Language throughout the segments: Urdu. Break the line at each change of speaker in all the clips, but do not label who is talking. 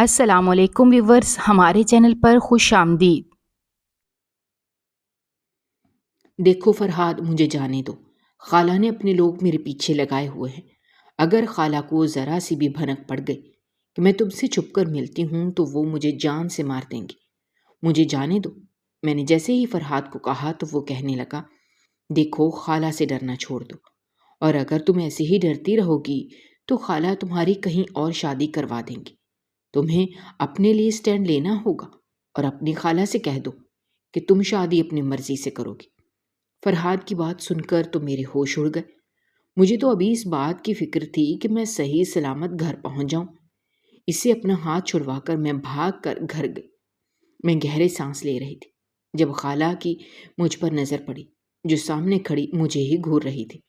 السلام علیکم ویورز، ہمارے چینل پر خوش آمدید۔
دیکھو فرہاد، مجھے جانے دو۔ خالہ نے اپنے لوگ میرے پیچھے لگائے ہوئے ہیں۔ اگر خالہ کو ذرا سی بھی بھنک پڑ گئی کہ میں تم سے چھپ کر ملتی ہوں تو وہ مجھے جان سے مار دیں گی۔ مجھے جانے دو۔ میں نے جیسے ہی فرہاد کو کہا تو وہ کہنے لگا، دیکھو خالہ سے ڈرنا چھوڑ دو، اور اگر تم ایسے ہی ڈرتی رہو گی تو خالہ تمہاری کہیں اور شادی کروا دیں گی۔ تمہیں اپنے لیے سٹینڈ لینا ہوگا اور اپنی خالہ سے کہہ دو کہ تم شادی اپنی مرضی سے کرو گی۔ فرہاد کی بات سن کر تو میرے ہوش اڑ گئے۔ مجھے تو ابھی اس بات کی فکر تھی کہ میں صحیح سلامت گھر پہنچ جاؤں۔ اس سے اپنا ہاتھ چھڑوا کر میں بھاگ کر گھر گئی۔ میں گہرے سانس لے رہی تھی جب خالہ کی مجھ پر نظر پڑی، جو سامنے کھڑی مجھے ہی گھور رہی تھی۔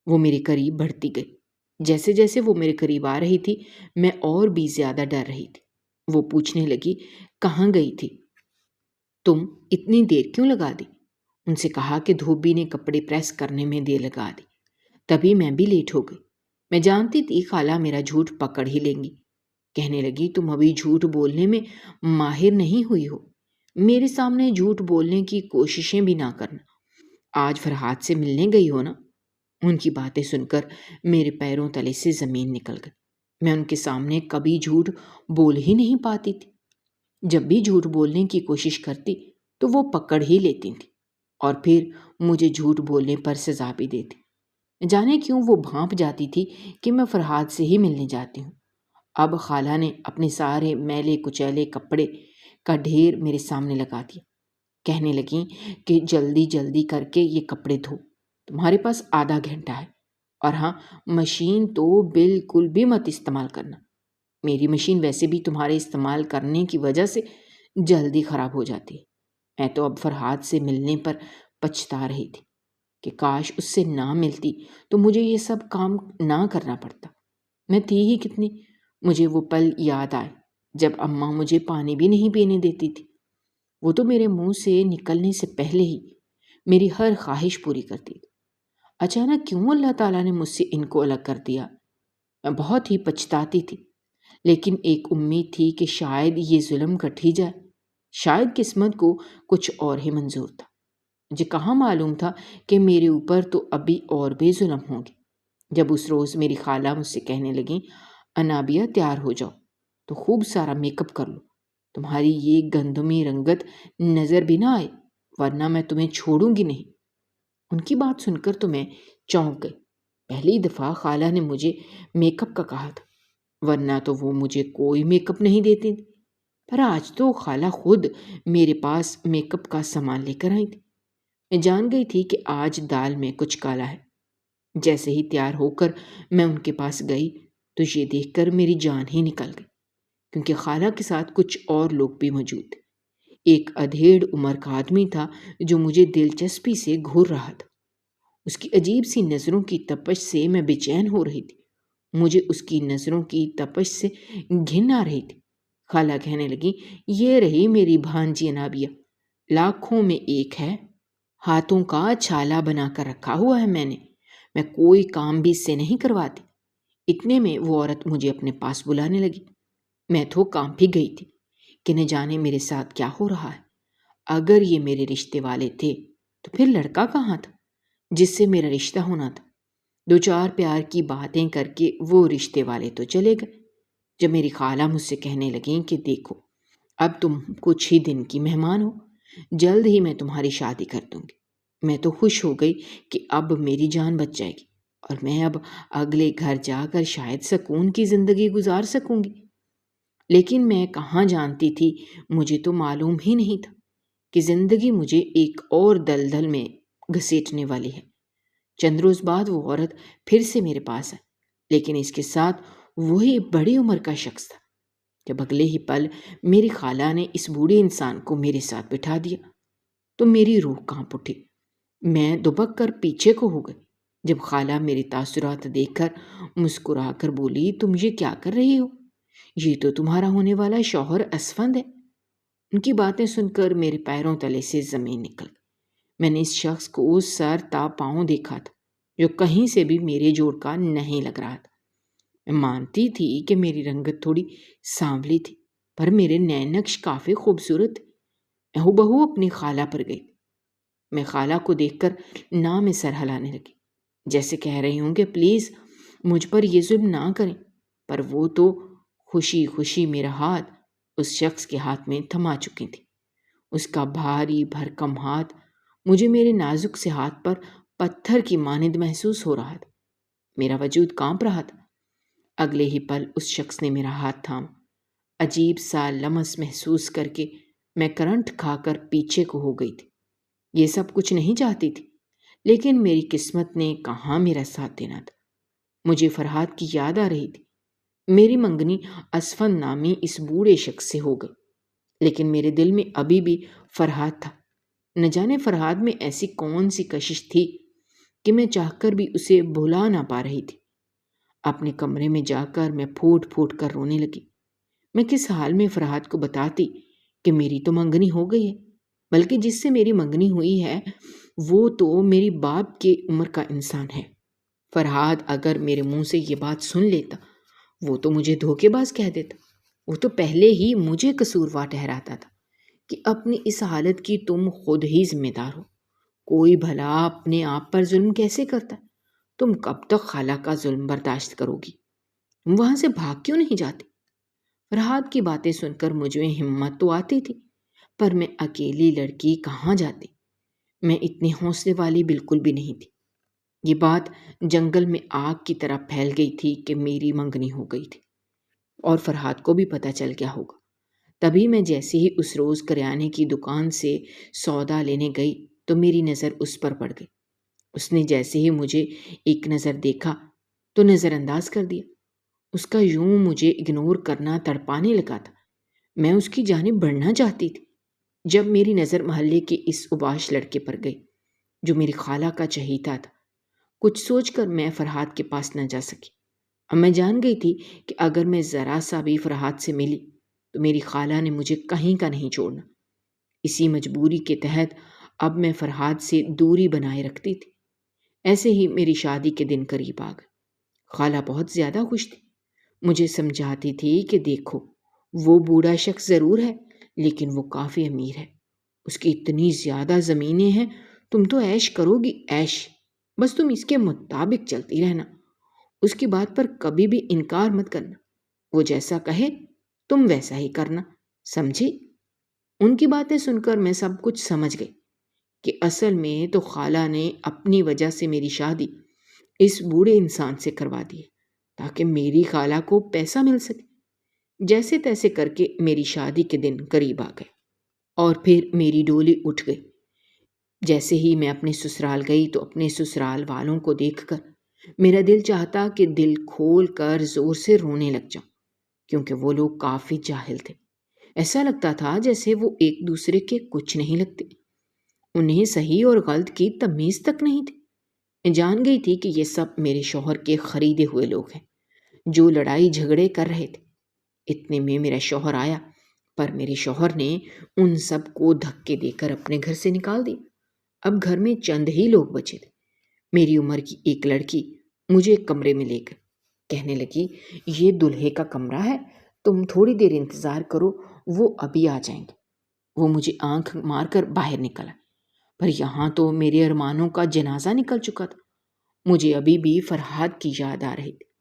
وہ میرے قریب بڑھتی گئی۔ جیسے جیسے وہ میرے قریب آ رہی تھی میں اور بھی زیادہ ڈر رہی تھی۔ وہ پوچھنے لگی، کہاں گئی تھی تم؟ اتنی دیر کیوں لگا دی؟ ان سے کہا کہ دھوبی نے کپڑے پریس کرنے میں دیر لگا دی، تبھی میں بھی لیٹ ہو گئی۔ میں جانتی تھی خالہ میرا جھوٹ پکڑ ہی لیں گی۔ کہنے لگی، تم ابھی جھوٹ بولنے میں ماہر نہیں ہوئی ہو۔ میرے سامنے جھوٹ بولنے کی کوششیں بھی نہ کرنا۔ آج فرہاد سے ملنے گئی ہو نا؟ ان کی باتیں سن کر میرے پیروں تلے سے زمین نکل گئی۔ میں ان کے سامنے کبھی جھوٹ بول ہی نہیں پاتی تھی۔ جب بھی جھوٹ بولنے کی کوشش کرتی تو وہ پکڑ ہی لیتی تھی اور پھر مجھے جھوٹ بولنے پر سزا بھی دیتی۔ جانے کیوں وہ بھانپ جاتی تھی کہ میں فرہاد سے ہی ملنے جاتی ہوں۔ اب خالہ نے اپنے سارے میلے کچیلے کپڑے کا ڈھیر میرے سامنے لگا دیا۔ کہنے لگیں کہ جلدی جلدی کر کے یہ کپڑے دھو، تمہارے پاس آدھا گھنٹہ ہے، اور ہاں، مشین تو بالکل بھی مت استعمال کرنا۔ میری مشین ویسے بھی تمہارے استعمال کرنے کی وجہ سے جلدی خراب ہو جاتی ہے۔ میں تو اب فرہاد سے ملنے پر پچھتا رہی تھی کہ کاش اس سے نہ ملتی تو مجھے یہ سب کام نہ کرنا پڑتا۔ میں تھی ہی کتنی، مجھے وہ پل یاد آئے جب اماں مجھے پانی بھی نہیں پینے دیتی تھی۔ وہ تو میرے منہ سے نکلنے سے پہلے ہی میری ہر خواہش پوری کرتی تھی۔ اچانک کیوں اللہ تعالیٰ نے مجھ سے ان کو الگ کر دیا؟ میں بہت ہی پچھتاتی تھی، لیکن ایک امید تھی کہ شاید یہ ظلم کٹ ہی جائے۔ شاید قسمت کو کچھ اور ہی منظور تھا۔ مجھے کہاں معلوم تھا کہ میرے اوپر تو ابھی اور بھی ظلم ہوں گے۔ جب اس روز میری خالہ مجھ سے کہنے لگیں، انابیہ تیار ہو جاؤ تو خوب سارا میک اپ کر لو، تمہاری یہ گندمی رنگت نظر بھی نہ آئے، ورنہ میں تمہیں چھوڑوں گی نہیں۔ ان کی بات سن کر تو میں چونک گئی۔ پہلی دفعہ خالہ نے مجھے میک اپ کا کہا تھا، ورنہ تو وہ مجھے کوئی میک اپ نہیں دیتی تھی۔ پر آج تو خالہ خود میرے پاس میک اپ کا سامان لے کر آئی تھی۔ میں جان گئی تھی کہ آج دال میں کچھ کالا ہے۔ جیسے ہی تیار ہو کر میں ان کے پاس گئی تو یہ دیکھ کر میری جان ہی نکل گئی، کیونکہ خالہ کے ساتھ کچھ اور لوگ بھی موجود تھے۔ ایک ادھیڑ عمر کا آدمی تھا جو مجھے دلچسپی سے گھور رہا تھا۔ اس کی عجیب سی نظروں کی تپش سے میں بے چین ہو رہی تھی۔ مجھے اس کی نظروں کی تپش سے گھن آ رہی تھی۔ خالہ کہنے لگی، یہ رہی میری بھانجی انابیہ، لاکھوں میں ایک ہے، ہاتھوں کا چھالا بنا کر رکھا ہوا ہے میں کوئی کام بھی اس سے نہیں کرواتی۔ اتنے میں وہ عورت مجھے اپنے پاس بلانے لگی۔ میں تو کانپ ہی گئی تھی کہ نہ جانے میرے ساتھ کیا ہو رہا ہے۔ اگر یہ میرے رشتے والے تھے تو پھر لڑکا کہاں تھا جس سے میرا رشتہ ہونا تھا؟ دو چار پیار کی باتیں کر کے وہ رشتے والے تو چلے گئے۔ جب میری خالہ مجھ سے کہنے لگیں کہ دیکھو، اب تم کچھ ہی دن کی مہمان ہو، جلد ہی میں تمہاری شادی کر دوں گی، میں تو خوش ہو گئی کہ اب میری جان بچ جائے گی اور میں اب اگلے گھر جا کر شاید سکون کی زندگی گزار سکوں گی۔ لیکن میں کہاں جانتی تھی، مجھے تو معلوم ہی نہیں تھا کہ زندگی مجھے ایک اور دلدل میں گھسیٹنے والی ہے۔ چند روز بعد وہ عورت پھر سے میرے پاس آئی، لیکن اس کے ساتھ وہی بڑی عمر کا شخص تھا۔ جب اگلے ہی پل میری خالہ نے اس بوڑھے انسان کو میرے ساتھ بٹھا دیا تو میری روح کانپ اٹھی۔ میں دبک کر پیچھے کو ہو گئی جب خالہ میری تاثرات دیکھ کر مسکرا کر بولی، تم یہ کیا کر رہی ہو؟ یہ تو تمہارا ہونے والا شوہر اسفند ہے۔ ان کی باتیں سن کر میرے پیروں تلے سے زمین نکل گئی۔ میں نے اس شخص کو سر تا پاؤں دیکھا تھا جو کہیں سے بھی میرے جوڑ کا نہیں لگ رہا تھا۔ میں مانتی تھی کہ میری رنگت تھوڑی سانولی تھی، پر میرے نئے نقش کافی خوبصورت تھے۔ میں ہو بہو اپنی خالہ پر گئی۔ میں خالہ کو دیکھ کر نہ میں سر ہلانے لگی، جیسے کہہ رہی ہوں کہ پلیز مجھ پر یہ ظلم نہ کریں، پر وہ تو خوشی خوشی میرا ہاتھ اس شخص کے ہاتھ میں تھما چکی تھی۔ اس کا بھاری بھرکم ہاتھ مجھے میرے نازک سے ہاتھ پر پتھر کی مانند محسوس ہو رہا تھا۔ میرا وجود کانپ رہا تھا۔ اگلے ہی پل اس شخص نے میرا ہاتھ تھام۔ عجیب سا لمس محسوس کر کے میں کرنٹ کھا کر پیچھے کو ہو گئی تھی۔ یہ سب کچھ نہیں چاہتی تھی، لیکن میری قسمت نے کہاں میرا ساتھ دینا تھا۔ مجھے فرحاد کی یاد آ رہی تھی۔ میری منگنی اسفند نامی اس بوڑھے شخص سے ہو گئی، لیکن میرے دل میں ابھی بھی فرحاد تھا۔ نہ جانے فرحاد میں ایسی کون سی کشش تھی کہ میں چاہ کر بھی اسے بھلا نہ پا رہی تھی۔ اپنے کمرے میں جا کر میں پھوٹ پھوٹ کر رونے لگی۔ میں کس حال میں فرحاد کو بتاتی کہ میری تو منگنی ہو گئی ہے، بلکہ جس سے میری منگنی ہوئی ہے وہ تو میری باپ کی عمر کا انسان ہے۔ فرحاد اگر میرے منہ سے یہ بات سن لیتا، وہ تو مجھے دھوکے باز کہہ دیتا۔ وہ تو پہلے ہی مجھے قصوروار ٹھہراتا تھا کہ اپنی اس حالت کی تم خود ہی ذمہ دار ہو۔ کوئی بھلا اپنے آپ پر ظلم کیسے کرتا؟ تم کب تک خالہ کا ظلم برداشت کرو گی؟ تم وہاں سے بھاگ کیوں نہیں جاتی؟ فرحاد کی باتیں سن کر مجھ میں ہمت تو آتی تھی، پر میں اکیلی لڑکی کہاں جاتی؟ میں اتنی حوصلے والی بالکل بھی نہیں تھی۔ یہ بات جنگل میں آگ کی طرح پھیل گئی تھی کہ میری منگنی ہو گئی تھی، اور فرحاد کو بھی پتہ چل گیا ہوگا۔ تبھی میں جیسے ہی اس روز کریانے کی دکان سے سودا لینے گئی تو میری نظر اس پر پڑ گئی۔ اس نے جیسے ہی مجھے ایک نظر دیکھا تو نظر انداز کر دیا۔ اس کا یوں مجھے اگنور کرنا تڑپانے لگا تھا۔ میں اس کی جانب بڑھنا چاہتی تھی، جب میری نظر محلے کے اس اوباش لڑکے پر گئی جو میری خالہ کا چہیتا تھا۔ کچھ سوچ کر میں فرحاد کے پاس نہ جا سکی۔ اب میں جان گئی تھی کہ اگر میں ذرا سا بھی فرحاد سے ملی تو میری خالہ نے مجھے کہیں کا نہیں چھوڑنا۔ اسی مجبوری کے تحت اب میں فرحاد سے دوری بنائے رکھتی تھی۔ ایسے ہی میری شادی کے دن قریب آ گئے۔ خالہ بہت زیادہ خوش تھی۔ مجھے سمجھاتی تھی کہ دیکھو، وہ بوڑھا شخص ضرور ہے، لیکن وہ کافی امیر ہے۔ اس کی اتنی زیادہ زمینیں ہیں، تم تو عیش کرو گی عیش، بس تم اس کے مطابق چلتی رہنا۔ اس کی بات پر کبھی بھی انکار مت کرنا۔ وہ جیسا کہے تم ویسا ہی کرنا، سمجھی؟ ان کی باتیں سن کر میں سب کچھ سمجھ گئی کہ اصل میں تو خالہ نے اپنی وجہ سے میری شادی اس بوڑھے انسان سے کروا دی ہے تاکہ میری خالہ کو پیسہ مل سکے۔ جیسے تیسے کر کے میری شادی کے دن قریب آ گئے اور پھر میری ڈولی اٹھ گئی۔ جیسے ہی میں اپنے سسرال گئی تو اپنے سسرال والوں کو دیکھ کر میرا دل چاہتا کہ دل کھول کر زور سے رونے لگ جاؤں، کیونکہ وہ لوگ کافی جاہل تھے۔ ایسا لگتا تھا جیسے وہ ایک دوسرے کے کچھ نہیں لگتے۔ انہیں صحیح اور غلط کی تمیز تک نہیں تھی۔ میں جان گئی تھی کہ یہ سب میرے شوہر کے خریدے ہوئے لوگ ہیں جو لڑائی جھگڑے کر رہے تھے۔ اتنے میں میرا شوہر آیا، پر میرے شوہر نے ان سب کو دھکے دے کر اپنے گھر سے نکال دیا۔ اب گھر میں چند ہی لوگ بچے تھے۔ میری عمر کی ایک لڑکی مجھے ایک کمرے میں لے گئی، کہنے لگی یہ دلہے کا کمرہ ہے، تم تھوڑی دیر انتظار کرو، وہ ابھی آ جائیں گے۔ وہ مجھے آنکھ مار کر باہر نکلا، پر یہاں تو میرے ارمانوں کا جنازہ نکل چکا تھا۔ مجھے ابھی بھی فرحاد کی یاد آ رہی تھی۔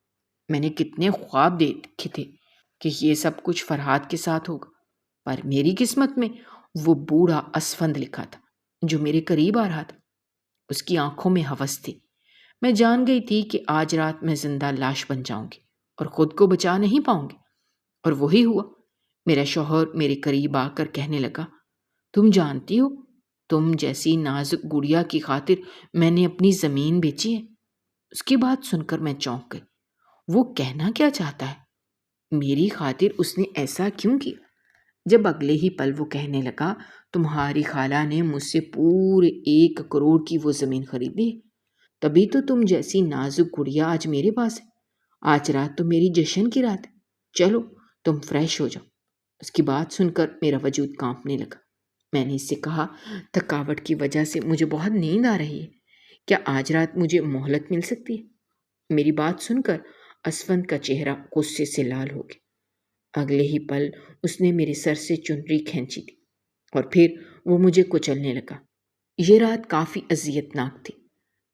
میں نے کتنے خواب دیکھے تھے کہ یہ سب کچھ فرحاد کے ساتھ ہوگا، پر میری قسمت میں وہ بوڑھا اسفند لکھا تھا جو میرے قریب آ رہا تھا۔ اس کی آنکھوں میں ہوس تھی۔ میں جان گئی تھی کہ آج رات میں زندہ لاش بن جاؤں گی اور خود کو بچا نہیں پاؤں گی، اور وہی ہوا۔ میرا شوہر میرے قریب آ کر کہنے لگا، تم جانتی ہو تم جیسی نازک گڑیا کی خاطر میں نے اپنی زمین بیچی ہے۔ اس کی بات سن کر میں چونک گئی۔ وہ کہنا کیا چاہتا ہے؟ میری خاطر اس نے ایسا کیوں کیا؟ جب اگلے ہی پل وہ کہنے لگا، تمہاری خالہ نے مجھ سے پورے 1 کروڑ کی وہ زمین خریدی ہے، تبھی تو تم جیسی نازک گڑیا آج میرے پاس ہے۔ آج رات تو میری جشن کی رات ہے، چلو تم فریش ہو جاؤ۔ اس کی بات سن کر میرا وجود کانپنے لگا۔ میں نے اس سے کہا، تھکاوٹ کی وجہ سے مجھے بہت نیند آ رہی ہے، کیا آج رات مجھے مہلت مل سکتی ہے؟ میری بات سن کر اسفند کا چہرہ غصے سے لال ہو گیا۔ اگلے ہی پل اس نے میرے سر سے چنری کھینچی تھی اور پھر وہ مجھے کچلنے لگا۔ یہ رات کافی اذیت ناک تھی۔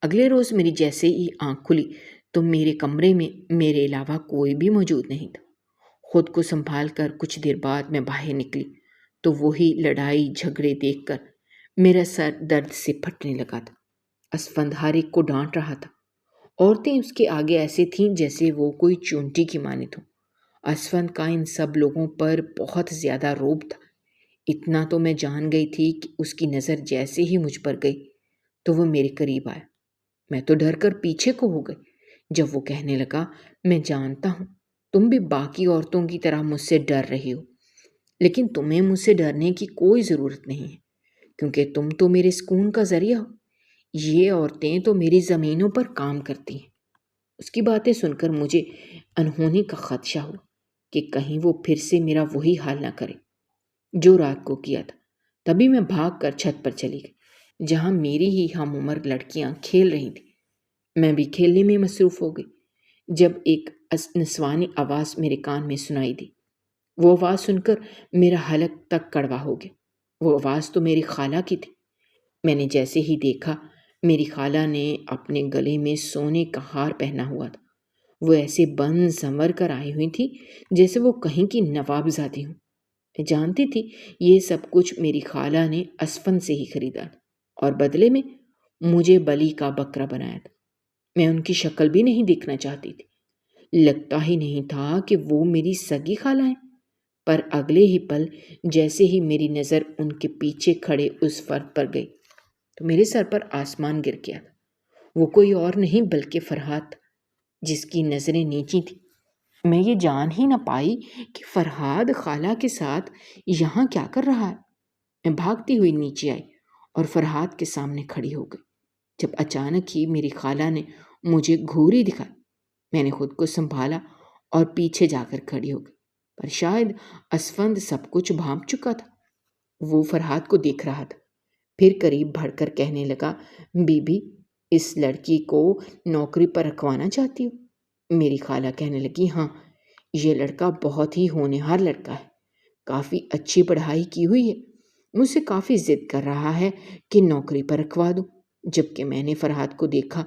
اگلے روز میری جیسے ہی آنکھ کھلی تو میرے کمرے میں میرے علاوہ کوئی بھی موجود نہیں تھا۔ خود کو سنبھال کر کچھ دیر بعد میں باہر نکلی تو وہی لڑائی جھگڑے دیکھ کر میرا سر درد سے پھٹنے لگا تھا۔ اسفند ہر ایک کو ڈانٹ رہا تھا۔ عورتیں اس کے آگے ایسے تھیں جیسے وہ کوئی چونٹی کی مانند ہوں۔ اسفند کا ان سب لوگوں پر بہت زیادہ رعب تھا۔ اتنا تو میں جان گئی تھی کہ اس کی نظر جیسے ہی مجھ پر گئی تو وہ میرے قریب آیا۔ میں تو ڈر کر پیچھے کو ہو گئی جب وہ کہنے لگا، میں جانتا ہوں تم بھی باقی عورتوں کی طرح مجھ سے ڈر رہی ہو، لیکن تمہیں مجھ سے ڈرنے کی کوئی ضرورت نہیں ہے، کیونکہ تم تو میرے سکون کا ذریعہ ہو۔ یہ عورتیں تو میری زمینوں پر کام کرتی ہیں۔ اس کی باتیں سن کر مجھے انہونی کا خدشہ ہوا کہ کہیں وہ پھر سے میرا وہی حال نہ کرے جو رات کو کیا تھا۔ تبھی میں بھاگ کر چھت پر چلی گئی جہاں میری ہی ہم عمر لڑکیاں کھیل رہی تھیں۔ میں بھی کھیلنے میں مصروف ہو گئی جب ایک نسوانی آواز میرے کان میں سنائی دی۔ وہ آواز سن کر میرا حلق تک کڑوا ہو گیا۔ وہ آواز تو میری خالہ کی تھی۔ میں نے جیسے ہی دیکھا، میری خالہ نے اپنے گلے میں سونے کا ہار پہنا ہوا تھا۔ وہ ایسے بن سنور کر آئی ہوئی تھی جیسے وہ کہیں کی نوابزادی ہوں۔ میں جانتی تھی یہ سب کچھ میری خالہ نے اسفند سے ہی خریدا تھا اور بدلے میں مجھے بلی کا بکرا بنایا تھا۔ میں ان کی شکل بھی نہیں دیکھنا چاہتی تھی۔ لگتا ہی نہیں تھا کہ وہ میری سگی خالہ ہیں، پر اگلے ہی پل جیسے ہی میری نظر ان کے پیچھے کھڑے اس فرد پر گئی تو میرے سر پر آسمان گر گیا تھا۔ وہ کوئی اور نہیں بلکہ فرحاد تھا، جس کی نظریں نیچی تھیں۔ میں یہ جان ہی نہ پائی کہ فرحاد خالہ کے ساتھ یہاں کیا کر رہا ہے۔ میں بھاگتی ہوئی نیچے آئی اور فرحاد کے سامنے کھڑی ہو گئی جب اچانک ہی میری خالہ نے مجھے گھوری دکھائی۔ میں نے خود کو سنبھالا اور پیچھے جا کر کھڑی ہو گئی، پر شاید اسفند سب کچھ بھانپ چکا تھا۔ وہ فرحاد کو دیکھ رہا تھا، پھر قریب بڑھ کر کہنے لگا، بی بی اس لڑکی کو نوکری پر رکھوانا چاہتی ہو؟ میری خالہ کہنے لگی، ہاں، یہ لڑکا بہت ہی ہونہار لڑکا ہے، کافی اچھی پڑھائی کی ہوئی ہے، مجھ سے کافی ضد کر رہا ہے کہ نوکری پر رکھوا دوں۔ جبکہ میں نے فرحاد کو دیکھا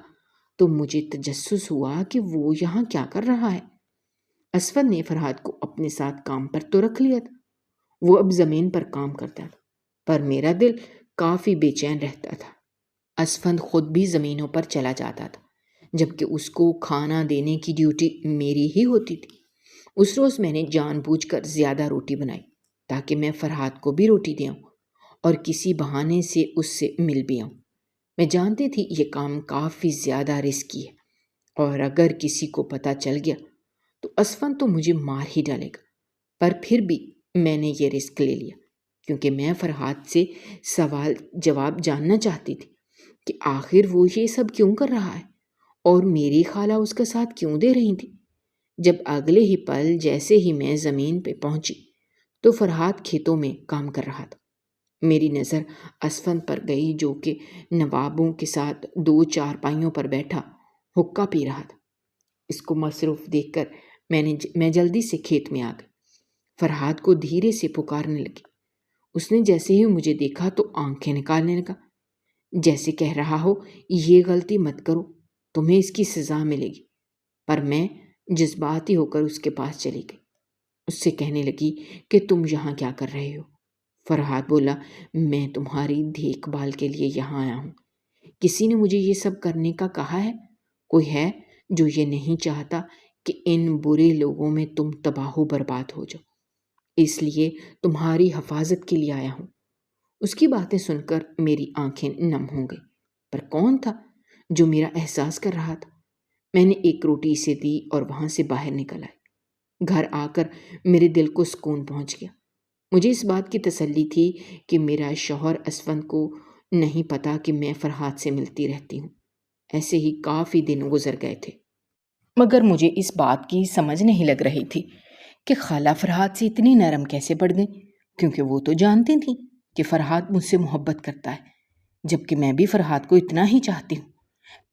تو مجھے تجسس ہوا کہ وہ یہاں کیا کر رہا ہے۔ اسفند نے فرحاد کو اپنے ساتھ کام پر تو رکھ لیا تھا، وہ اب زمین پر کام کرتا تھا، پر میرا دل کافی بے چین رہتا تھا۔ اسفند خود بھی زمینوں پر چلا جاتا تھا، جبکہ اس کو کھانا دینے کی ڈیوٹی میری ہی ہوتی تھی۔ اس روز میں نے جان بوجھ کر زیادہ روٹی بنائی تاکہ میں فرحاد کو بھی روٹی دے آؤں اور کسی بہانے سے اس سے مل بھی آؤں۔ میں جانتی تھی یہ کام کافی زیادہ رسکی ہے اور اگر کسی کو پتہ چل گیا تو اسفند تو مجھے مار ہی ڈالے گا، پر پھر بھی میں نے یہ رسک لے لیا کیونکہ میں فرحاد سے سوال جواب جاننا چاہتی تھی کہ آخر وہ یہ سب کیوں کر رہا ہے اور میری خالہ اس کا ساتھ کیوں دے رہی تھی۔ جب اگلے ہی پل جیسے ہی میں زمین پہ پہنچی تو فرحاد کھیتوں میں کام کر رہا تھا۔ میری نظر اسفند پر گئی جو کہ نوابوں کے ساتھ 2 چارپائیوں پر بیٹھا حقہ پی رہا تھا۔ اس کو مصروف دیکھ کر میں جلدی سے کھیت میں آ گئی۔ فرحاد کو دھیرے سے پکارنے لگی۔ اس نے جیسے ہی مجھے دیکھا تو آنکھیں نکالنے لگا، جیسے کہہ رہا ہو یہ غلطی مت کرو، تمہیں اس کی سزا ملے گی۔ پر میں جذباتی ہو کر اس کے پاس چلی گئی۔ اس سے کہنے لگی کہ تم یہاں کیا کر رہے ہو؟ فرحاد بولا، میں تمہاری دیکھ بھال کے لیے یہاں آیا ہوں۔ کسی نے مجھے یہ سب کرنے کا کہا ہے؟ کوئی ہے جو یہ نہیں چاہتا کہ ان برے لوگوں میں تم تباہ و برباد ہو جاؤ، اس لیے تمہاری حفاظت کے لیے آیا ہوں۔ اس کی باتیں سن کر میری آنکھیں نم ہو گئی، پر کون تھا جو میرا احساس کر رہا تھا؟ میں نے ایک روٹی اسے دی اور وہاں سے باہر نکل آئی۔ گھر آ کر میرے دل کو سکون پہنچ گیا۔ مجھے اس بات کی تسلی تھی کہ میرا شوہر اسفند کو نہیں پتا کہ میں فرحاد سے ملتی رہتی ہوں۔ ایسے ہی کافی دن گزر گئے تھے، مگر مجھے اس بات کی سمجھ نہیں لگ رہی تھی کہ خالہ فرحاد سے اتنی نرم کیسے پڑ گئی، کیونکہ وہ تو جانتی تھیں کہ فرحاد مجھ سے محبت کرتا ہے، جبکہ میں بھی فرحاد کو اتنا ہی چاہتی ہوں۔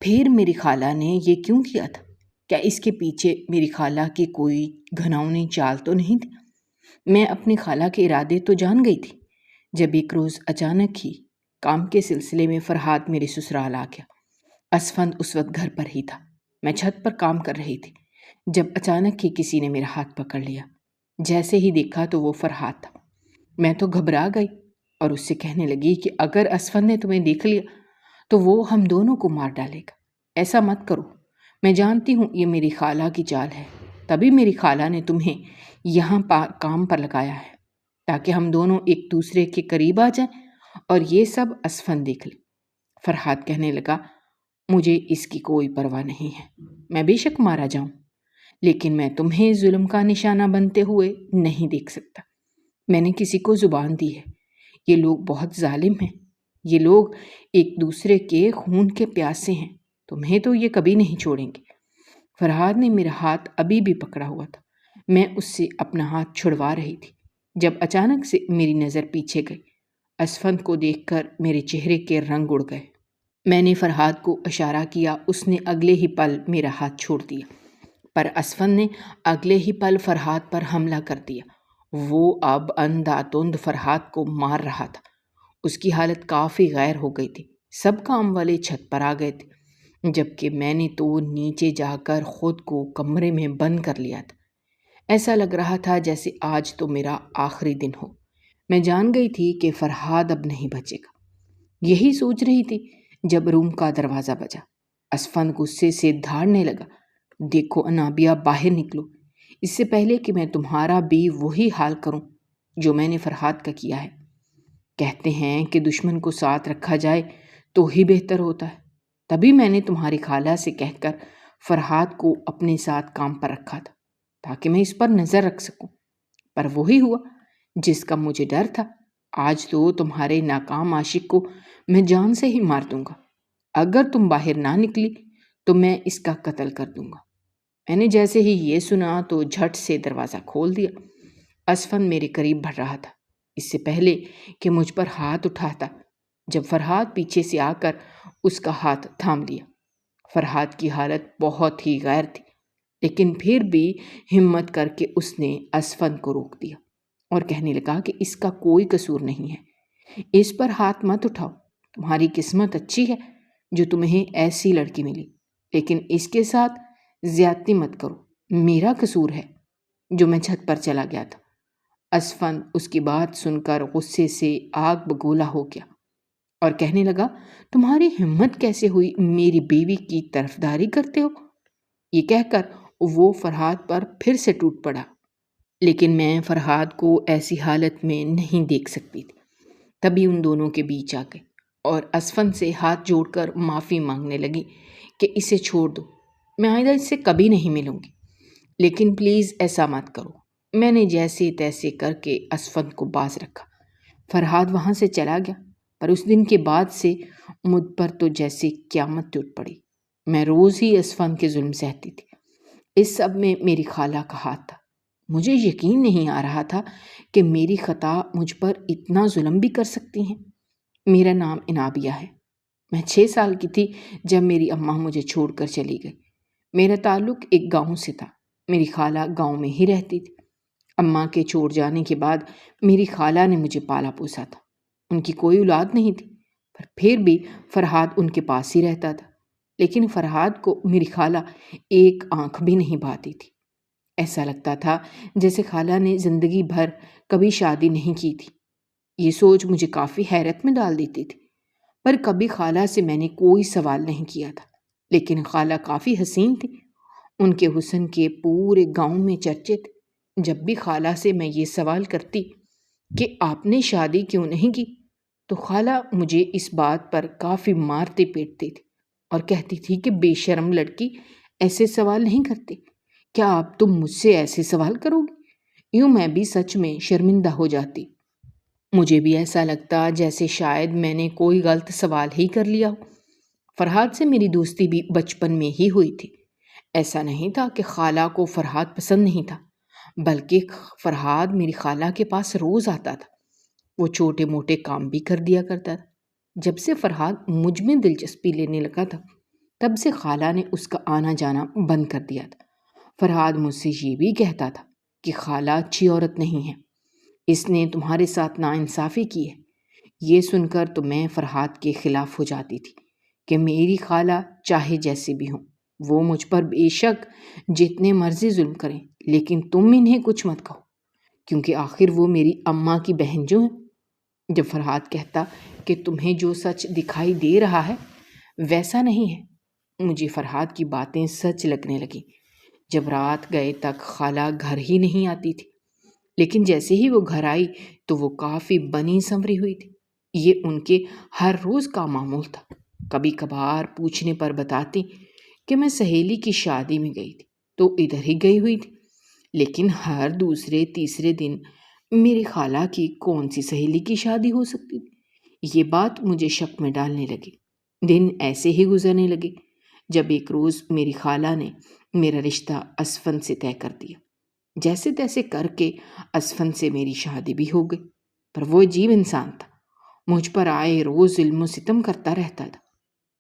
پھر میری خالہ نے یہ کیوں کیا تھا؟ کیا اس کے پیچھے میری خالہ کی کوئی گھناؤنی چال تو نہیں تھی؟ میں اپنی خالہ کے ارادے تو جان گئی تھی جب ایک روز اچانک ہی کام کے سلسلے میں فرحاد میرے سسرال آ گیا۔ اسفند اس وقت گھر پر ہی تھا۔ میں چھت پر کام کر رہی تھی جب اچانک ہی کسی نے میرا ہاتھ پکڑ لیا۔ جیسے ہی دیکھا تو وہ فرحاد تھا۔ میں تو گھبرا گئی اور اس سے کہنے لگی کہ اگر اسفند نے تمہیں دیکھ لیا تو وہ ہم دونوں کو مار ڈالے گا۔ ایسا مت کرو، میں جانتی ہوں یہ میری خالہ کی چال ہے، تبھی میری خالہ نے تمہیں یہاں کام پر لگایا ہے تاکہ ہم دونوں ایک دوسرے کے قریب آ جائیں اور یہ سب اسفند دیکھ لے۔ فرحاد کہنے لگا، مجھے اس کی کوئی پرواہ نہیں ہے، میں بے شک مارا جاؤں لیکن میں تمہیں ظلم کا نشانہ بنتے ہوئے نہیں دیکھ سکتا۔ میں نے کسی کو زبان دی ہے، یہ لوگ بہت ظالم ہیں، یہ لوگ ایک دوسرے کے خون کے پیاسے ہیں، تمہیں تو یہ کبھی نہیں چھوڑیں گے۔ فرحاد نے میرا ہاتھ ابھی بھی پکڑا ہوا تھا۔ میں اس سے اپنا ہاتھ چھڑوا رہی تھی جب اچانک سے میری نظر پیچھے گئی۔ اسفند کو دیکھ کر میرے چہرے کے رنگ اڑ گئے۔ میں نے فرحاد کو اشارہ کیا، اس نے اگلے ہی پل میرا ہاتھ چھوڑ دیا، پر اسفند نے اگلے ہی پل فرحاد پر حملہ کر دیا۔ وہ اب اندھادھند فرحاد کو مار رہا تھا۔ اس کی حالت کافی غیر ہو گئی تھی۔ سب کام والے چھت پر آ گئے تھے جبکہ میں نے تو نیچے جا کر خود کو کمرے میں بند کر لیا تھا۔ ایسا لگ رہا تھا جیسے آج تو میرا آخری دن ہو۔ میں جان گئی تھی کہ فرحاد اب نہیں بچے گا۔ یہی سوچ رہی تھی جب روم کا دروازہ بجا۔ اسفند غصے سے دھاڑنے لگا، دیکھو انابیہ، باہر نکلو، اس سے پہلے کہ میں تمہارا بھی وہی حال کروں جو میں نے فرحاد کا کیا ہے۔ کہتے ہیں کہ دشمن کو ساتھ رکھا جائے تو ہی بہتر ہوتا ہے، تبھی میں نے تمہاری خالہ سے کہہ کر فرحاد کو اپنے ساتھ کام پر رکھا تھا تاکہ میں اس پر نظر رکھ سکوں، پر وہی ہوا جس کا مجھے ڈر تھا۔ آج تو تمہارے ناکام عاشق کو میں جان سے ہی مار دوں گا۔ اگر تم باہر نہ نکلی تو میں اس کا قتل کر دوں گا۔ میں نے جیسے ہی یہ سنا تو جھٹ سے دروازہ کھول دیا۔ اسفند میرے قریب بڑھ رہا تھا اس سے پہلے کہ مجھ پر ہاتھ اٹھاتا، جب فرحاد پیچھے سے آ کر اس کا ہاتھ تھام لیا۔ فرحاد کی حالت بہت ہی غیر تھی لیکن پھر بھی ہمت کر کے اس نے اسفند کو روک دیا اور کہنے لگا کہ اس کا کوئی قصور نہیں ہے، اس پر ہاتھ مت اٹھاؤ، تمہاری قسمت اچھی ہے جو تمہیں ایسی لڑکی ملی، لیکن اس کے ساتھ زیادتی مت کرو، میرا قصور ہے جو میں چھت پر چلا گیا تھا۔ اسفند اس کی بات سن کر غصے سے آگ بگولا ہو گیا اور کہنے لگا، تمہاری ہمت کیسے ہوئی میری بیوی کی طرفداری کرتے ہو؟ یہ کہہ کر وہ فرحاد پر پھر سے ٹوٹ پڑا، لیکن میں فرحاد کو ایسی حالت میں نہیں دیکھ سکتی تھی۔ تبھی ان دونوں کے بیچ آ گئی اور اسفند سے ہاتھ جوڑ کر معافی مانگنے لگی کہ اسے چھوڑ دو، میں آئندہ اس سے کبھی نہیں ملوں گی، لیکن پلیز ایسا مت کرو۔ میں نے جیسے تیسے کر کے اسفند کو باز رکھا۔ فرحاد وہاں سے چلا گیا، پر اس دن کے بعد سے مجھ پر تو جیسے قیامت ٹوٹ پڑی۔ میں روز ہی اسفند کے ظلم سہتی تھی۔ اس سب میں میری خالہ کا ہاتھ تھا۔ مجھے یقین نہیں آ رہا تھا کہ میری خطا مجھ پر اتنا ظلم بھی کر سکتی ہیں۔ میرا نام انابیہ ہے۔ میں 6 سال کی تھی جب میری اماں مجھے چھوڑ کر چلی گئی۔ میرا تعلق ایک گاؤں سے تھا، میری خالہ گاؤں میں ہی رہتی تھی۔ اماں کے چھوڑ جانے کے بعد میری خالہ نے مجھے پالا پوسا تھا۔ ان کی کوئی اولاد نہیں تھی، پر پھر بھی فرحاد ان کے پاس ہی رہتا تھا، لیکن فرحاد کو میری خالہ ایک آنکھ بھی نہیں بھاتی تھی۔ ایسا لگتا تھا جیسے خالہ نے زندگی بھر کبھی شادی نہیں کی تھی۔ یہ سوچ مجھے کافی حیرت میں ڈال دیتی تھی، پر کبھی خالہ سے میں نے کوئی سوال نہیں کیا تھا، لیکن خالہ کافی حسین تھی، ان کے حسن کے پورے گاؤں میں چرچے تھے۔ جب بھی خالہ سے میں یہ سوال کرتی کہ آپ نے شادی کیوں نہیں کی تو خالہ مجھے اس بات پر کافی مارتے پیٹتی تھی اور کہتی تھی کہ بے شرم لڑکی، ایسے سوال نہیں کرتے، کیا آپ تم مجھ سے ایسے سوال کرو گی؟ یوں میں بھی سچ میں شرمندہ ہو جاتی۔ مجھے بھی ایسا لگتا جیسے شاید میں نے کوئی غلط سوال ہی کر لیا ہو۔ فرحاد سے میری دوستی بھی بچپن میں ہی ہوئی تھی۔ ایسا نہیں تھا کہ خالہ کو فرحاد پسند نہیں تھا، بلکہ فرحاد میری خالہ کے پاس روز آتا تھا۔ وہ چھوٹے موٹے کام بھی کر دیا کرتا تھا۔ جب سے فرحاد مجھ میں دلچسپی لینے لگا تھا، تب سے خالہ نے اس کا آنا جانا بند کر دیا تھا۔ فرحاد مجھ سے یہ بھی کہتا تھا کہ خالہ اچھی عورت نہیں ہے، اس نے تمہارے ساتھ ناانصافی کی ہے۔ یہ سن کر تو میں فرحاد کے خلاف ہو جاتی تھی کہ میری خالہ چاہے جیسے بھی ہوں، وہ مجھ پر بے شک جتنے مرضی ظلم کریں، لیکن تم انہیں کچھ مت کہو، کیونکہ آخر وہ میری اماں کی بہن جو ہیں۔ جب فرحاد کہتا کہ تمہیں جو سچ دکھائی دے رہا ہے ویسا نہیں ہے، مجھے فرحاد کی باتیں سچ لگنے لگیں۔ جب رات گئے تک خالہ گھر ہی نہیں آتی تھی، لیکن جیسے ہی وہ گھر آئی تو وہ کافی بنی سنوری ہوئی تھی۔ یہ ان کے ہر روز کا معمول تھا۔ کبھی کبھار پوچھنے پر بتاتی کہ میں سہیلی کی شادی میں گئی تھی تو ادھر ہی گئی ہوئی تھی، لیکن ہر دوسرے تیسرے دن میری خالہ کی کون سی سہیلی کی شادی ہو سکتی تھی؟ یہ بات مجھے شک میں ڈالنے لگی۔ دن ایسے ہی گزرنے لگے جب ایک روز میری خالہ نے میرا رشتہ اسفند سے طے کر دیا۔ جیسے تیسے کر کے اسفند سے میری شادی بھی ہو گئی، پر وہ عجیب انسان تھا، مجھ پر آئے روز ظلم و ستم کرتا رہتا تھا۔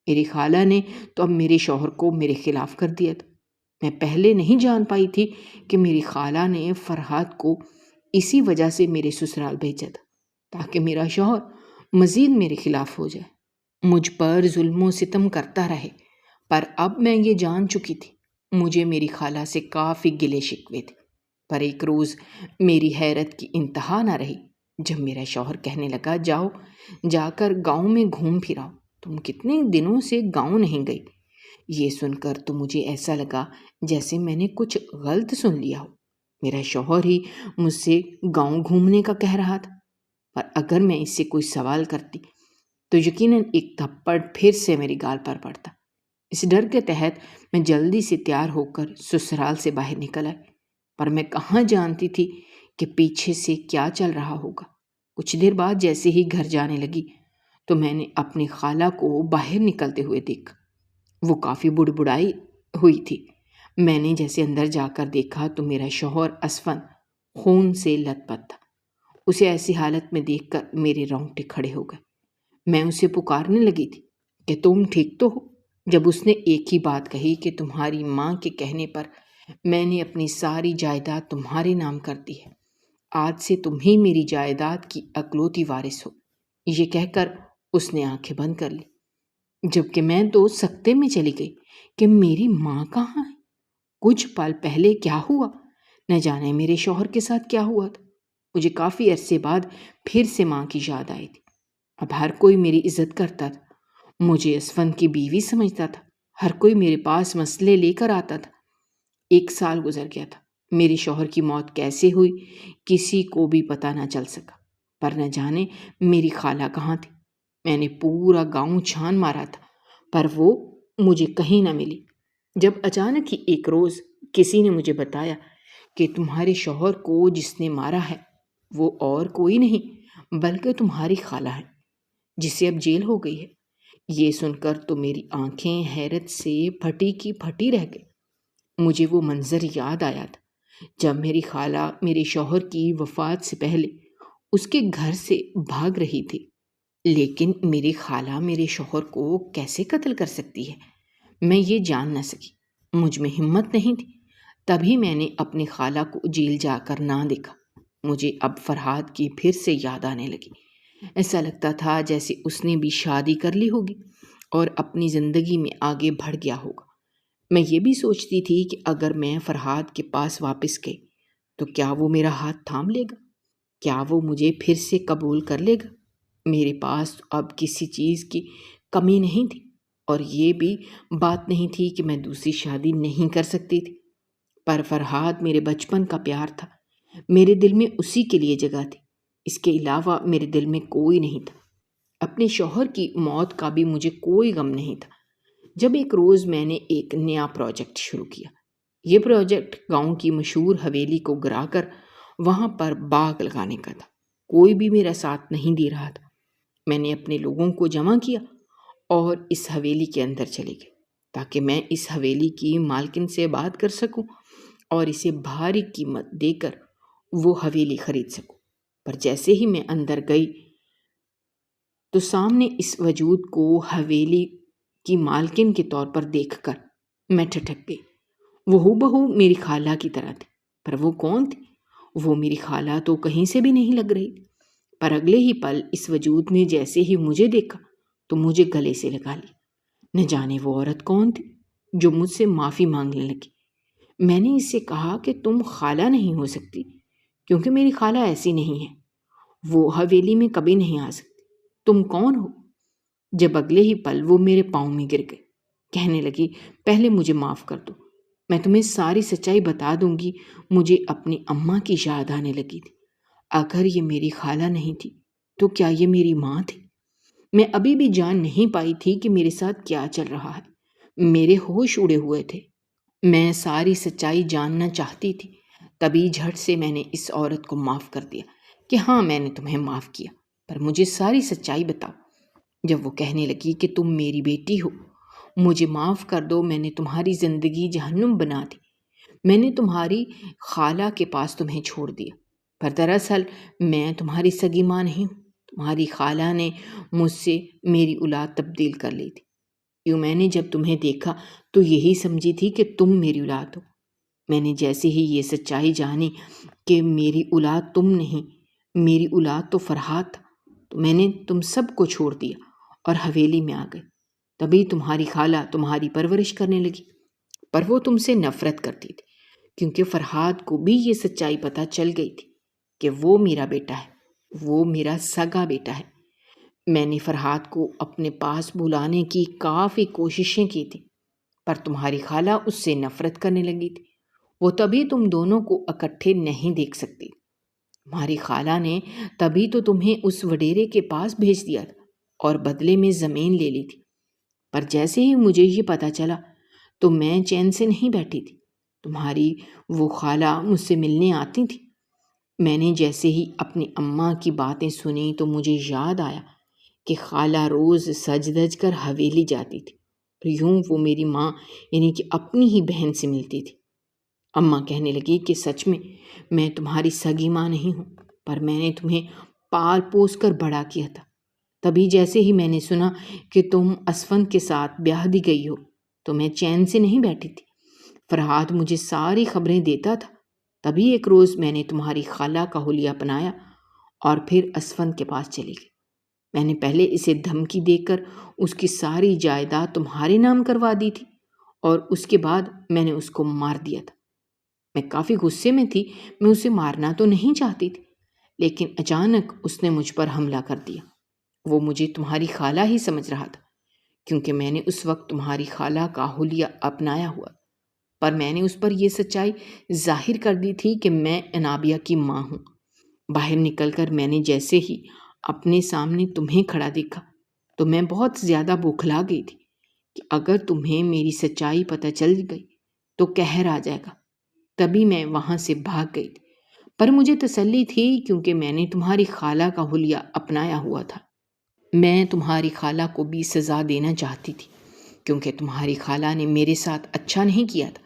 میری خالہ نے تو اب میرے شوہر کو میرے خلاف کر دیا تھا۔ میں پہلے نہیں جان پائی تھی کہ میری خالہ نے فرحاد کو اسی وجہ سے میرے سسرال بھیجا تھا، تاکہ میرا شوہر مزید میرے خلاف ہو جائے، مجھ پر ظلم و ستم کرتا رہے۔ پر اب میں یہ جان چکی تھی، مجھے میری خالہ سے کافی گلے شکوے تھے۔ پر ایک روز میری حیرت کی انتہا نہ رہی جب میرا شوہر کہنے لگا، جاؤ جا کر گاؤں میں گھوم پھراؤ، تم کتنے دنوں سے گاؤں نہیں گئی۔ یہ سن کر تو مجھے ایسا لگا جیسے میں نے کچھ غلط سن لیا ہو۔ میرا شوہر ہی مجھ سے گاؤں گھومنے کا کہہ رہا تھا، پر اگر میں اس سے کوئی سوال کرتی تو یقیناً ایک تھپڑ پھر سے میری گال پر پڑتا۔ اس ڈر کے تحت میں جلدی سے تیار ہو کر سسرال سے باہر نکل آئی، پر میں کہاں جانتی تھی کہ پیچھے سے کیا چل رہا ہوگا۔ کچھ دیر بعد جیسے ہی گھر جانے لگی تو میں نے اپنی خالہ کو باہر نکلتے ہوئے دیکھا۔ وہ کافی بڑبڑائی ہوئی تھی۔ میں نے جیسے اندر جا کر دیکھا تو میرا شوہر اسفند خون سے لت پت تھا۔ اسے ایسی حالت میں دیکھ کر میرے رونگٹے کھڑے ہو گئے۔ میں اسے پکارنے لگی تھی کہ تم ٹھیک تو ہو؟ جب اس نے ایک ہی بات کہی کہ تمہاری ماں کے کہنے پر میں نے اپنی ساری جائیداد تمہارے نام کر دی ہے، آج سے تم ہی میری جائیداد کی اکلوتی وارث ہو۔ یہ کہہ کر اس نے آنکھیں بند کر لی، جبکہ میں تو سکتے میں چلی گئی کہ میری ماں کہاں ہے۔ کچھ پل پہلے کیا ہوا، نہ جانے میرے شوہر کے ساتھ کیا ہوا تھا۔ مجھے کافی عرصے بعد پھر سے ماں کی یاد آئی تھی۔ اب ہر کوئی میری عزت کرتا تھا، مجھے اسفند کی بیوی سمجھتا تھا، ہر کوئی میرے پاس مسئلے لے کر آتا تھا۔ 1 سال گزر گیا تھا، میرے شوہر کی موت کیسے ہوئی کسی کو بھی پتہ نہ چل سکا، پر نہ جانے میری خالہ کہاں تھی۔ میں نے پورا گاؤں چھان مارا تھا، پر وہ مجھے کہیں نہ ملی۔ جب اچانک ہی ایک روز کسی نے مجھے بتایا کہ تمہارے شوہر کو جس نے مارا ہے وہ اور کوئی نہیں بلکہ تمہاری خالہ ہے، جسے اب جیل ہو گئی ہے۔ یہ سن کر تو میری آنکھیں حیرت سے پھٹی کی پھٹی رہ گئی۔ مجھے وہ منظر یاد آیا تھا جب میری خالہ میرے شوہر کی وفات سے پہلے اس کے گھر سے بھاگ رہی تھی۔ لیکن میری خالہ میرے شوہر کو کیسے قتل کر سکتی ہے، میں یہ جان نہ سکی۔ مجھ میں ہمت نہیں تھی، تبھی میں نے اپنی خالہ کو جیل جا کر نہ دیکھا۔ مجھے اب فرحاد کی پھر سے یاد آنے لگی۔ ایسا لگتا تھا جیسے اس نے بھی شادی کر لی ہوگی اور اپنی زندگی میں آگے بڑھ گیا ہوگا۔ میں یہ بھی سوچتی تھی کہ اگر میں فرحاد کے پاس واپس گئی تو کیا وہ میرا ہاتھ تھام لے گا، کیا وہ مجھے پھر سے قبول کر لے گا۔ میرے پاس اب کسی چیز کی کمی نہیں تھی، اور یہ بھی بات نہیں تھی کہ میں دوسری شادی نہیں کر سکتی تھی۔ پر فرحاد میرے بچپن کا پیار تھا، میرے دل میں اسی کے لیے جگہ تھی، اس کے علاوہ میرے دل میں کوئی نہیں تھا۔ اپنے شوہر کی موت کا بھی مجھے کوئی غم نہیں تھا۔ جب ایک روز میں نے ایک نیا پروجیکٹ شروع کیا۔ یہ پروجیکٹ گاؤں کی مشہور حویلی کو گرا کر وہاں پر باغ لگانے کا تھا۔ کوئی بھی میرا ساتھ نہیں دے رہا تھا۔ میں نے اپنے لوگوں کو جمع کیا اور اس حویلی کے اندر چلے گئے تاکہ میں اس حویلی کی مالکن سے بات کر سکوں اور اسے بھاری قیمت دے کر وہ حویلی خرید سکوں۔ پر جیسے ہی میں اندر گئی تو سامنے اس وجود کو حویلی کی مالکن کے طور پر دیکھ کر میں ٹھٹک گئی۔ وہ ہو بہو میری خالہ کی طرح تھی، پر وہ کون تھی؟ وہ میری خالہ تو کہیں سے بھی نہیں لگ رہی تھی، پر اگلے ہی پل اس وجود نے جیسے ہی مجھے دیکھا تو مجھے گلے سے لگا لی۔ نہ جانے وہ عورت کون تھی جو مجھ سے معافی مانگنے لگی۔ میں نے اس سے کہا کہ تم خالہ نہیں ہو سکتی، کیونکہ میری خالہ ایسی نہیں ہے، وہ حویلی میں کبھی نہیں آ سکتی۔ تم کون ہو؟ جب اگلے ہی پل وہ میرے پاؤں میں گر گئے، کہنے لگی پہلے مجھے معاف کر دو، میں تمہیں ساری سچائی بتا دوں گی۔ مجھے اپنی اماں کی یاد آنے لگی تھی۔ اگر یہ میری خالہ نہیں تھی تو کیا یہ میری ماں تھی؟ میں ابھی بھی جان نہیں پائی تھی کہ میرے ساتھ کیا چل رہا ہے۔ میرے ہوش اڑے ہوئے تھے۔ میں ساری سچائی جاننا چاہتی تھی۔ تبھی جھٹ سے میں نے اس عورت کو معاف کر دیا کہ ہاں میں نے تمہیں معاف کیا، پر مجھے ساری سچائی بتاؤ۔ جب وہ کہنے لگی کہ تم میری بیٹی ہو، مجھے معاف کر دو، میں نے تمہاری زندگی جہنم بنا دی۔ میں نے تمہاری خالہ کے پاس تمہیں چھوڑ دیا، پر دراصل میں تمہاری سگی ماں نہیں ہوں۔ تمہاری خالہ نے مجھ سے میری اولاد تبدیل کر لی تھی۔ یوں میں نے جب تمہیں دیکھا تو یہی سمجھی تھی کہ تم میری اولاد ہو۔ میں نے جیسے ہی یہ سچائی جانی کہ میری اولاد تم نہیں، میری اولاد تو فرحات تھا، تو میں نے تم سب کو چھوڑ دیا اور حویلی میں آ گئی۔ تبھی تمہاری خالہ تمہاری پرورش کرنے لگی، پر وہ تم سے نفرت کرتی تھی، کیونکہ فرحات کو بھی یہ سچائی پتہ چل گئی تھی کہ وہ میرا بیٹا ہے، وہ میرا سگا بیٹا ہے۔ میں نے فرحات کو اپنے پاس بلانے کی کافی کوششیں کی تھی، پر تمہاری خالہ اس سے نفرت کرنے لگی تھی۔ وہ تبھی تم دونوں کو اکٹھے نہیں دیکھ سکتی۔ تمہاری خالہ نے تبھی تو تمہیں اس وڈیرے کے پاس بھیج دیا تھا اور بدلے میں زمین لے لی تھی، پر جیسے ہی مجھے یہ پتا چلا تو میں چین سے نہیں بیٹھی تھی۔ تمہاری وہ خالہ مجھ سے ملنے آتی تھی۔ میں نے جیسے ہی اپنی اماں کی باتیں سنی تو مجھے یاد آیا کہ خالہ روز سج دج کر حویلی جاتی تھی، اور یوں وہ میری ماں یعنی کہ اپنی ہی بہن سے ملتی تھی۔ اماں کہنے لگی کہ سچ میں تمہاری سگی ماں نہیں ہوں، پر میں نے تمہیں پال پوس کر بڑا کیا تھا۔ تبھی جیسے ہی میں نے سنا کہ تم اسفند کے ساتھ بیاہ دی گئی ہو تو میں چین سے نہیں بیٹھی تھی۔ فرحات مجھے ساری خبریں دیتا تھا۔ تبھی ایک روز میں نے تمہاری خالہ کا حلیہ اپنایا اور پھر اسفند کے پاس چلی گئی۔ میں نے پہلے اسے دھمکی دے کر اس کی ساری جائیداد تمہارے نام کروا دی تھی، اور اس کے بعد میں نے اس کو مار دیا تھا۔ میں کافی غصے میں تھی، میں اسے مارنا تو نہیں چاہتی تھی، لیکن اچانک اس نے مجھ پر حملہ کر دیا۔ وہ مجھے تمہاری خالہ ہی سمجھ رہا تھا، کیونکہ میں نے اس وقت تمہاری خالہ کا حلیہ اپنایا ہوا، پر میں نے اس پر یہ سچائی ظاہر کر دی تھی کہ میں انابیہ کی ماں ہوں۔ باہر نکل کر میں نے جیسے ہی اپنے سامنے تمہیں کھڑا دیکھا تو میں بہت زیادہ بوکھلا گئی تھی کہ اگر تمہیں میری سچائی پتہ چل گئی تو قہر آ جائے گا۔ تبھی میں وہاں سے بھاگ گئی تھی، پر مجھے تسلی تھی کیونکہ میں نے تمہاری خالہ کا حلیہ اپنایا ہوا تھا۔ میں تمہاری خالہ کو بھی سزا دینا چاہتی تھی، کیونکہ تمہاری خالہ نے میرے ساتھ اچھا نہیں کیا تھا۔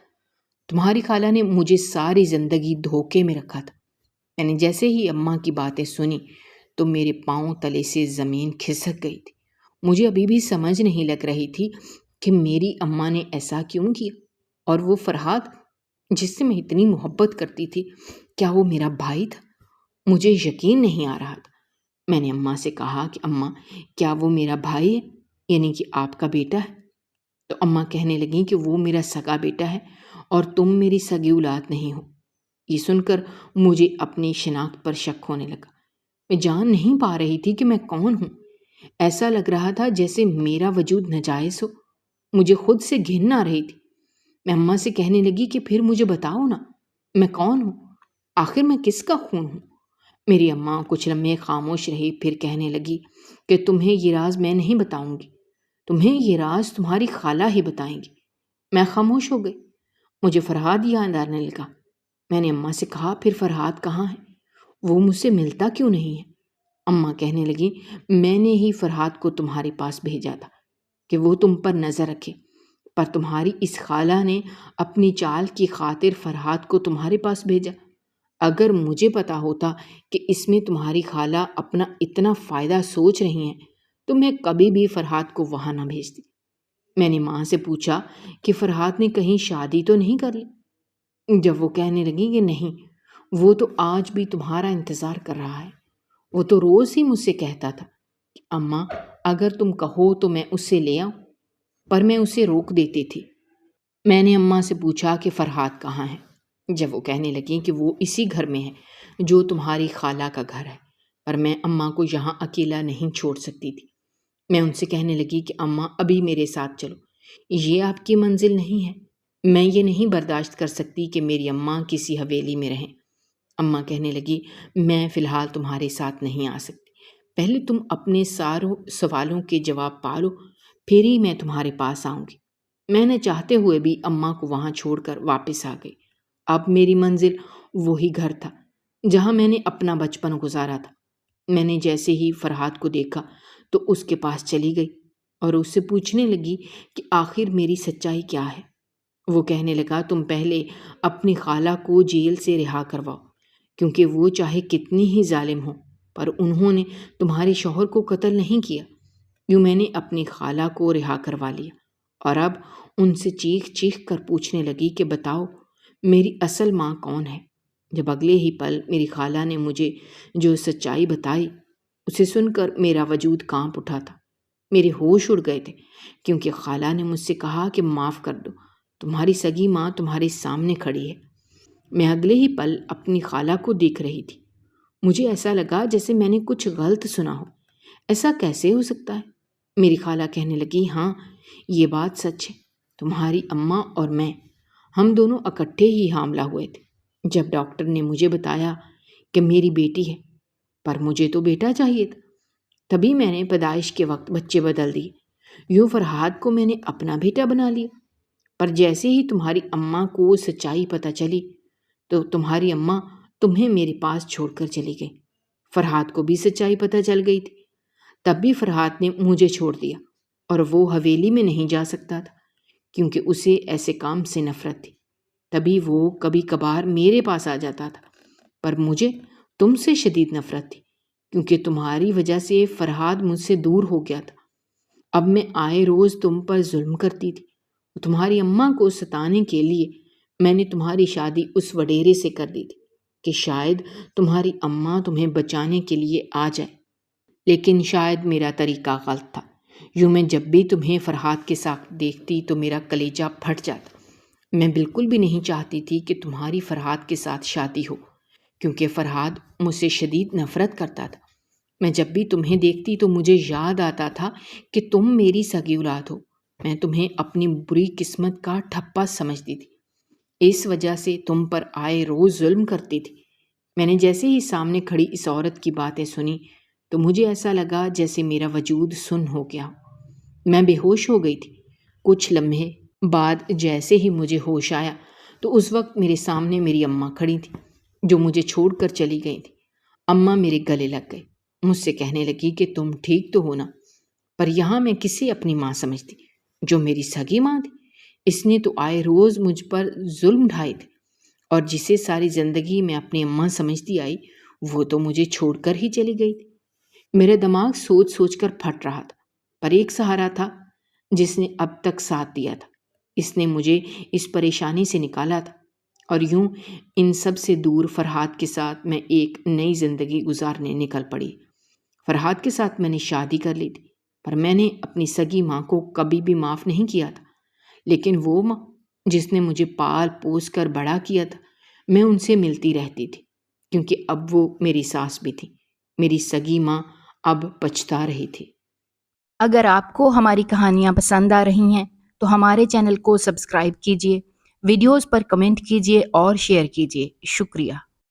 تمہاری خالہ نے مجھے ساری زندگی دھوکے میں رکھا تھا۔ میں نے جیسے ہی اماں کی باتیں سنی تو میرے پاؤں تلے سے زمین کھسک گئی تھی۔ مجھے ابھی بھی سمجھ نہیں لگ رہی تھی کہ میری اماں نے ایسا کیوں کیا، اور وہ فرحات جس سے میں اتنی محبت کرتی تھی، کیا وہ میرا بھائی تھا؟ مجھے یقین نہیں آ رہا تھا۔ میں نے اماں سے کہا کہ اماں، کیا وہ میرا بھائی ہے، یعنی کہ آپ کا بیٹا ہے؟ تو اماں کہنے لگیں کہ وہ میرا سگا بیٹا ہے اور تم میری سگی اولاد نہیں ہو۔ یہ سن کر مجھے اپنی شناخت پر شک ہونے لگا۔ میں جان نہیں پا رہی تھی کہ میں کون ہوں۔ ایسا لگ رہا تھا جیسے میرا وجود ناجائز ہو۔ مجھے خود سے گھن آ رہی تھی۔ میں اماں سے کہنے لگی کہ پھر مجھے بتاؤ نا، میں کون ہوں، آخر میں کس کا خون ہوں؟ میری اماں کچھ لمحے خاموش رہی، پھر کہنے لگی کہ تمہیں یہ راز میں نہیں بتاؤں گی، تمہیں یہ راز تمہاری خالہ ہی بتائیں گی۔ میں خاموش ہو گئی۔ مجھے فرحات یاد آنے لگا۔ میں نے اماں سے کہا پھر فرحات کہاں ہے؟ وہ مجھ سے ملتا کیوں نہیں ہے؟ اماں کہنے لگی میں نے ہی فرحات کو تمہارے پاس بھیجا تھا کہ وہ تم پر نظر رکھے، پر تمہاری اس خالہ نے اپنی چال کی خاطر فرحات کو تمہارے پاس بھیجا۔ اگر مجھے پتا ہوتا کہ اس میں تمہاری خالہ اپنا اتنا فائدہ سوچ رہی ہیں تو میں کبھی بھی فرحات کو وہاں نہ بھیجتی۔ میں نے ماں سے پوچھا کہ فرحاد نے کہیں شادی تو نہیں کر لی؟ جب وہ کہنے لگی کہ نہیں، وہ تو آج بھی تمہارا انتظار کر رہا ہے۔ وہ تو روز ہی مجھ سے کہتا تھا کہ اماں اگر تم کہو تو میں اسے لے آؤں، پر میں اسے روک دیتی تھی۔ میں نے اماں سے پوچھا کہ فرحاد کہاں ہے؟ جب وہ کہنے لگی کہ وہ اسی گھر میں ہے جو تمہاری خالہ کا گھر ہے، پر میں اماں کو یہاں اکیلا نہیں چھوڑ سکتی تھی۔ میں ان سے کہنے لگی کہ اماں ابھی میرے ساتھ چلو، یہ آپ کی منزل نہیں ہے، میں یہ نہیں برداشت کر سکتی کہ میری اماں کسی حویلی میں رہیں۔ اماں کہنے لگی میں فی الحال تمہارے ساتھ نہیں آ سکتی، پہلے تم اپنے ساروں سوالوں کے جواب پالو، پھر ہی میں تمہارے پاس آؤں گی۔ میں نے چاہتے ہوئے بھی اماں کو وہاں چھوڑ کر واپس آ گئی۔ اب میری منزل وہی گھر تھا جہاں میں نے اپنا بچپن گزارا تھا۔ میں نے جیسے ہی فرحاد کو دیکھا تو اس کے پاس چلی گئی اور اس سے پوچھنے لگی کہ آخر میری سچائی کیا ہے۔ وہ کہنے لگا تم پہلے اپنی خالہ کو جیل سے رہا کرواؤ، کیونکہ وہ چاہے کتنی ہی ظالم ہو پر انہوں نے تمہارے شوہر کو قتل نہیں کیا۔ یوں میں نے اپنی خالہ کو رہا کروا لیا اور اب ان سے چیخ چیخ کر پوچھنے لگی کہ بتاؤ میری اصل ماں کون ہے۔ جب اگلے ہی پل میری خالہ نے مجھے جو سچائی بتائی اسے سن کر میرا وجود کانپ اٹھا تھا۔ میرے ہوش اڑ گئے تھے کیونکہ خالہ نے مجھ سے کہا کہ معاف کر دو، تمہاری سگی ماں تمہارے سامنے کھڑی ہے۔ میں اگلے ہی پل اپنی خالہ کو دیکھ رہی تھی۔ مجھے ایسا لگا جیسے میں نے کچھ غلط سنا ہو۔ ایسا کیسے ہو سکتا ہے؟ میری خالہ کہنے لگی ہاں یہ بات سچ ہے، تمہاری اماں اور میں، ہم دونوں اکٹھے ہی حاملہ ہوئے تھے۔ جب ڈاکٹر نے مجھے بتایا کہ میری بیٹی ہے، پر مجھے تو بیٹا چاہیے تھا، تبھی میں نے پیدائش کے وقت بچے بدل دیے۔ یوں فرحاد کو میں نے اپنا بیٹا بنا لیا، پر جیسے ہی تمہاری اماں کو سچائی پتہ چلی تو تمہاری اماں تمہیں میرے پاس چھوڑ کر چلی گئی۔ فرحاد کو بھی سچائی پتہ چل گئی تھی، تب بھی فرحاد نے مجھے چھوڑ دیا اور وہ حویلی میں نہیں جا سکتا تھا کیونکہ اسے ایسے کام سے نفرت تھی۔ تبھی وہ کبھی کبھار میرے پاس آ جاتا تھا، پر مجھے تم سے شدید نفرت تھی کیونکہ تمہاری وجہ سے فرحاد مجھ سے دور ہو گیا تھا۔ اب میں آئے روز تم پر ظلم کرتی تھی۔ تمہاری اماں کو ستانے کے لیے میں نے تمہاری شادی اس وڈیرے سے کر دی تھی کہ شاید تمہاری اماں تمہیں بچانے کے لیے آ جائے، لیکن شاید میرا طریقہ غلط تھا۔ یوں میں جب بھی تمہیں فرحاد کے ساتھ دیکھتی تو میرا کلیجہ پھٹ جاتا۔ میں بالکل بھی نہیں چاہتی تھی کہ تمہاری فرحاد کے ساتھ شادی ہو کیونکہ فرحاد مجھ سے شدید نفرت کرتا تھا۔ میں جب بھی تمہیں دیکھتی تو مجھے یاد آتا تھا کہ تم میری سگی اولاد ہو۔ میں تمہیں اپنی بری قسمت کا ٹھپا سمجھتی تھی، اس وجہ سے تم پر آئے روز ظلم کرتی تھی۔ میں نے جیسے ہی سامنے کھڑی اس عورت کی باتیں سنی تو مجھے ایسا لگا جیسے میرا وجود سن ہو گیا۔ میں بے ہوش ہو گئی تھی۔ کچھ لمحے بعد جیسے ہی مجھے ہوش آیا تو اس وقت میرے سامنے میری اماں کھڑی تھی جو مجھے چھوڑ کر چلی گئی تھی۔ اماں میرے گلے لگ گئی، مجھ سے کہنے لگی کہ تم ٹھیک تو ہو نا؟ پر یہاں میں کسے اپنی ماں سمجھتی جو میری سگی ماں تھی؟ اس نے تو آئے روز مجھ پر ظلم ڈھائے تھے، اور جسے ساری زندگی میں اپنی اماں سمجھتی آئی وہ تو مجھے چھوڑ کر ہی چلی گئی تھی۔ میرا دماغ سوچ سوچ کر پھٹ رہا تھا، پر ایک سہارا تھا جس نے اب تک ساتھ دیا تھا۔ اس نے مجھے اس پریشانی سے نکالا تھا، اور یوں ان سب سے دور فرحاد کے ساتھ میں ایک نئی زندگی گزارنے نکل پڑی۔ فرحاد کے ساتھ میں نے شادی کر لی تھی، پر میں نے اپنی سگی ماں کو کبھی بھی معاف نہیں کیا تھا۔ لیکن وہ ماں جس نے مجھے پال پوس کر بڑا کیا تھا، میں ان سے ملتی رہتی تھی کیونکہ اب وہ میری ساس بھی تھی۔ میری سگی ماں اب پچھتا رہی تھی۔
اگر آپ کو ہماری کہانیاں پسند آ رہی ہیں تو ہمارے چینل کو سبسکرائب کیجیے، ویڈیوز پر کمنٹ کیجیے اور شیئر کیجیے۔ شکریہ۔